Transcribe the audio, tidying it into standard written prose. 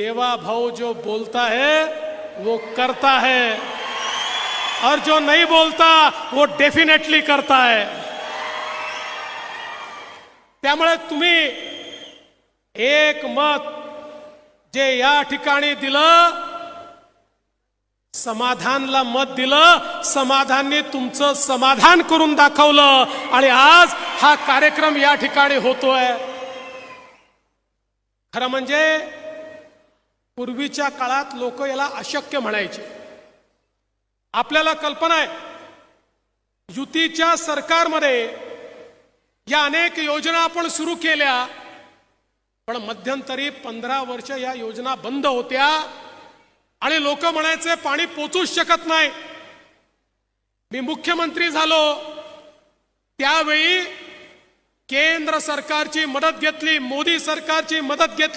देवा भाऊ जो बोलता है वो करता है और जो नहीं बोलता वो डेफिनेटली करता है। त्यामुळे तुम्ही एक मत जे या ठिकाणी दिलं, समाधानला मत दिलं, समाधानने तुमचं समाधान करून दाखवलं आणि आज हा कार्यक्रम या ठिकाणी होतोय। खरं म्हणजे पूर्वीच्या काळात लोक याला अशक्य म्हणायचे। आपल्याला कल्पना आहे युतीच्या सरकारमध्ये या अनेक योजना आपण सुरू केल्या, पण मध्यंतरी 15 वर्ष या योजना बंद होत्या आणि लोक म्हणायचे पाणी पोचूच शकत नाही। मी मुख्यमंत्री झालो त्यावेळी केंद्र सरकारची मदत घेतली, मोदी सरकारची मदत घेतली।